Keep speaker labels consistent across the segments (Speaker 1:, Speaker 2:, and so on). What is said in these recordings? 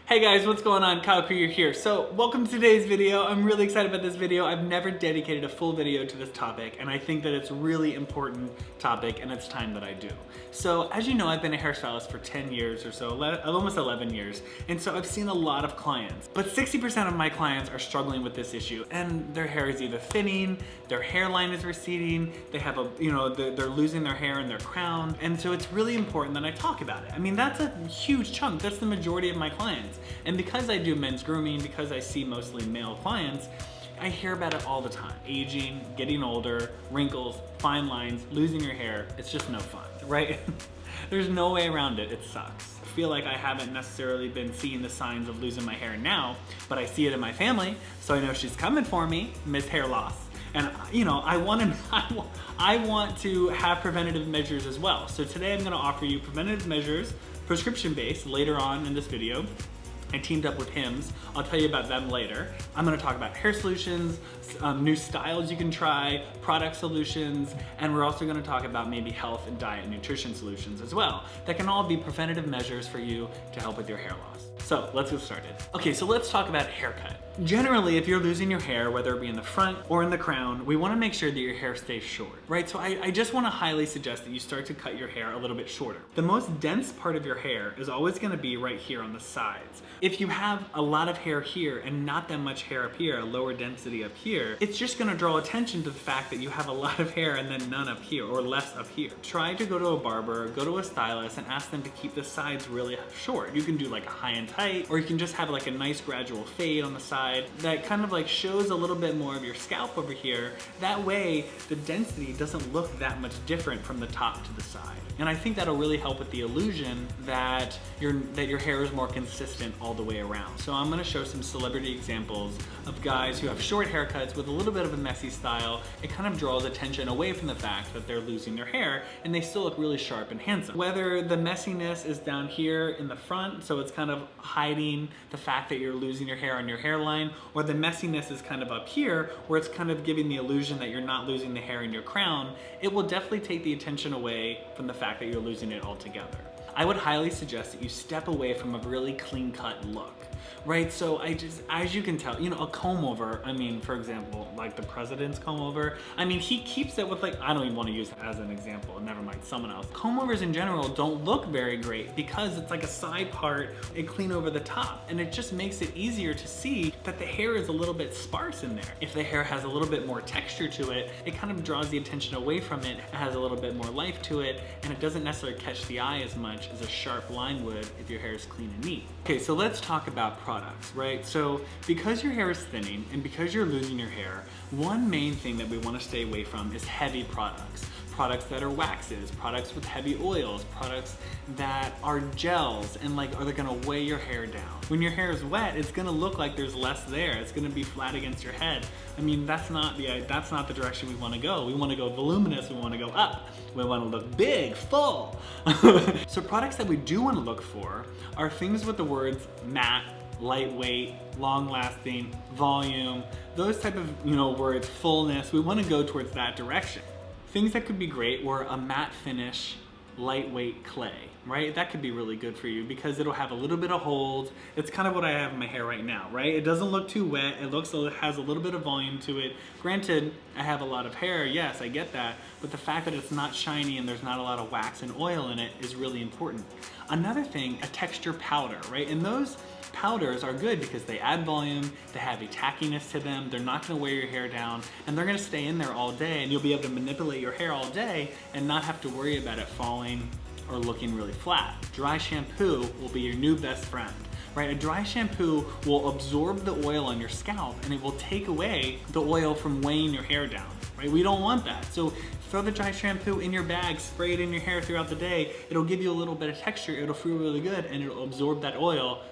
Speaker 1: Hey guys, what's going on? Kyle Krieger here. So welcome to today's video. I'm really excited about this video. I've never dedicated a full video to this topic, and I think that it's a really important topic, and it's time that I do. So as you know, I've been a hairstylist for 10 years or so, almost 11 years, and so I've seen a lot of clients. But 60% of my clients are struggling with this issue, and their hair is either thinning, their hairline is receding, they have they're losing their hair in their crown, and so it's really important that I talk about it. I mean, that's a huge chunk. That's the majority of my clients. And because I do men's grooming, because I see mostly male clients, I hear about it all the time. Aging, getting older, wrinkles, fine lines, losing your hair. It's just no fun, right? There's no way around it. It sucks. I feel like I haven't necessarily been seeing the signs of losing my hair now, but I see it in my family, so I know she's coming for me, Miss Hair Loss. And I want to have preventative measures as well. So today I'm gonna offer you preventative measures, prescription-based, later on in this video. I teamed up with Hims. I'll tell you about them later. I'm gonna talk about hair solutions, new styles you can try, product solutions, and we're also gonna talk about maybe health and diet and nutrition solutions as well. That can all be preventative measures for you to help with your hair loss. So let's get started. Okay, so let's talk about haircut. Generally, if you're losing your hair, whether it be in the front or in the crown, we wanna make sure that your hair stays short, right? So I just wanna highly suggest that you start to cut your hair a little bit shorter. The most dense part of your hair is always gonna be right here on the sides. If you have a lot of hair here and not that much hair up here, a lower density up here, it's just gonna draw attention to the fact that you have a lot of hair and then none up here or less up here. Try to go to a barber, go to a stylist, and ask them to keep the sides really short. You can do like a high and tight, or you can just have like a nice gradual fade on the side that kind of like shows a little bit more of your scalp over here. That way, the density doesn't look that much different from the top to the side. And I think that'll really help with the illusion that your hair is more consistent all the way around. So I'm gonna show some celebrity examples of guys who have short haircuts with a little bit of a messy style. It kind of draws attention away from the fact that they're losing their hair and they still look really sharp and handsome. Whether the messiness is down here in the front, so it's kind of hiding the fact that you're losing your hair on your hairline, or the messiness is kind of up here where it's kind of giving the illusion that you're not losing the hair in your crown, it will definitely take the attention away from the fact that you're losing it altogether. I would highly suggest that you step away from a really clean-cut look, right? So as you can tell, a comb over, I mean, for example, like the president's comb over, I mean, he keeps it with like, I don't even want to use it as an example, never mind, someone else. Comb overs in general don't look very great because it's like a side part and clean over the top, and it just makes it easier to see that the hair is a little bit sparse in there. If the hair has a little bit more texture to it, it kind of draws the attention away from it. It has a little bit more life to it, and it doesn't necessarily catch the eye as much as a sharp line would if your hair is clean and neat. Okay, so let's talk about products, right? So because your hair is thinning and because you're losing your hair, one main thing that we want to stay away from is heavy products. Products that are waxes, products with heavy oils, products that are gels and are they gonna weigh your hair down. When your hair is wet, it's gonna look like there's less there. It's gonna be flat against your head. I mean, that's not the direction we wanna go. We wanna go voluminous, we wanna go up. We wanna look big, full. So products that we do wanna look for are things with the words matte, lightweight, long-lasting, volume, those type of words, fullness. We wanna go towards that direction. Things that could be great were a matte finish, lightweight clay, right? That could be really good for you because it'll have a little bit of hold. It's kind of what I have in my hair right now, right? It doesn't look too wet. It has a little bit of volume to it. Granted, I have a lot of hair, yes, I get that, but the fact that it's not shiny and there's not a lot of wax and oil in it is really important. Another thing, a texture powder, right? And those powders are good because they add volume, they have a tackiness to them, they're not gonna weigh your hair down, and they're gonna stay in there all day, and you'll be able to manipulate your hair all day and not have to worry about it falling or looking really flat. Dry shampoo will be your new best friend, right? A dry shampoo will absorb the oil on your scalp and it will take away the oil from weighing your hair down, right? We don't want that. So throw the dry shampoo in your bag, spray it in your hair throughout the day. It'll give you a little bit of texture, it'll feel really good, and it'll absorb that oil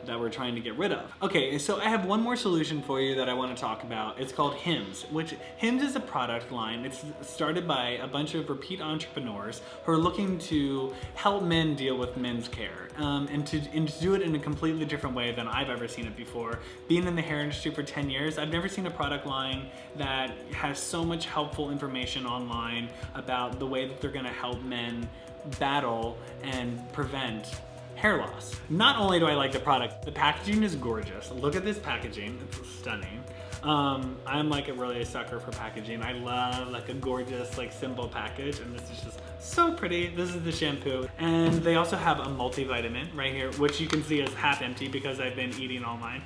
Speaker 1: that we're trying to get rid of. Okay, so I have one more solution for you that I want to talk about. It's called Hims, which Hims is a product line. It's started by a bunch of repeat entrepreneurs who are looking to help men deal with men's care and to do it in a completely different way than I've ever seen it before. Being in the hair industry for 10 years, I've never seen a product line that has so much helpful information online about the way that they're gonna help men battle and prevent hair loss. Not only do I like the product, the packaging is gorgeous. Look at this packaging, it's stunning. I'm like a sucker for packaging. I love like a gorgeous, like simple package, and this is just so pretty. This is the shampoo. And they also have a multivitamin right here, which you can see is half empty because I've been eating all mine.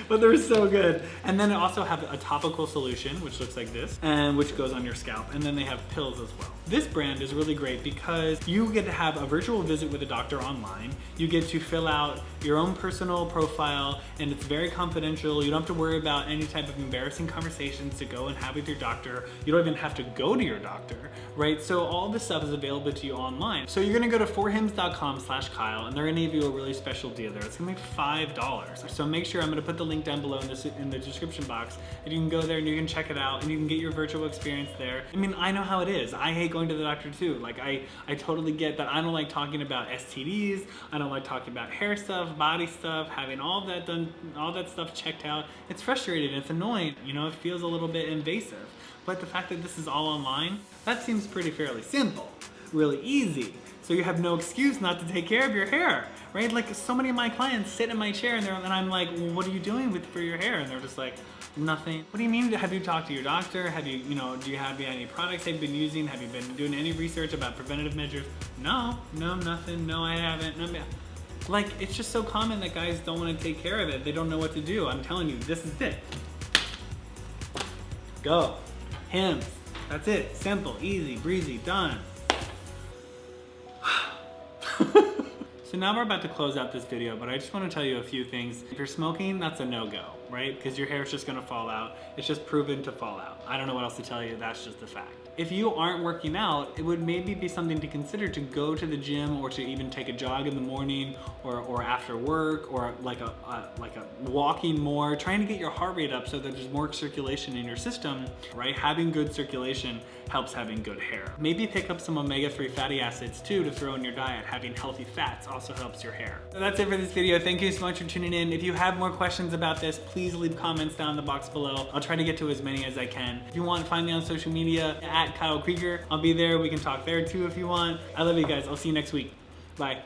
Speaker 1: But they're so good. And then they also have a topical solution, which looks like this, and which goes on your scalp. And then they have pills as well. This brand is really great because you get to have a virtual visit with a doctor online. You get to fill out your own personal profile, and it's very confidential. You don't have to worry about any type of embarrassing conversations to go and have with your doctor. You don't even have to go to your doctor, right? So all this stuff is available to you online. So you're gonna go to forhims.com/Kyle, and they're gonna give you a really special deal there. It's gonna be $5. So make sure, I'm gonna put the link down below in the description box, and you can go there and you can check it out, and you can get your virtual experience there. I mean, I know how it is. I hate going to the doctor too. Like I totally get that. I don't like talking about STDs. I don't like talking about hair stuff, body stuff, having all that done, all that stuff checked out. It's frustrating, it's annoying, you know, it feels a little bit invasive. But the fact that this is all online, that seems fairly simple, really easy. So you have no excuse not to take care of your hair, right? Like so many of my clients sit in my chair and I'm like, well, what are you doing for your hair? And they're just like, nothing. What do you mean? Have you talked to your doctor? Have you, do you have any products they've been using? Have you been doing any research about preventative measures? No, nothing. No, I haven't. No, like, it's just so common that guys don't want to take care of it. They don't know what to do. I'm telling you, this is it. Go. Hims. That's it. Simple, easy, breezy, done. So now we're about to close out this video, but I just want to tell you a few things. If you're smoking, that's a no-go, right? Because your hair is just gonna fall out. It's just proven to fall out. I don't know what else to tell you, that's just a fact. If you aren't working out, it would maybe be something to consider to go to the gym or to even take a jog in the morning or after work, or like a walking more, trying to get your heart rate up so that there's more circulation in your system, right? Having good circulation helps having good hair. Maybe pick up some omega-3 fatty acids too to throw in your diet. Having healthy fats also helps your hair. So that's it for this video. Thank you so much for tuning in. If you have more questions about this, please leave comments down in the box below. I'll try to get to as many as I can. If you want, find me on social media at Kyle Krieger. I'll be there. We can talk there too if you want. I love you guys. I'll see you next week. Bye.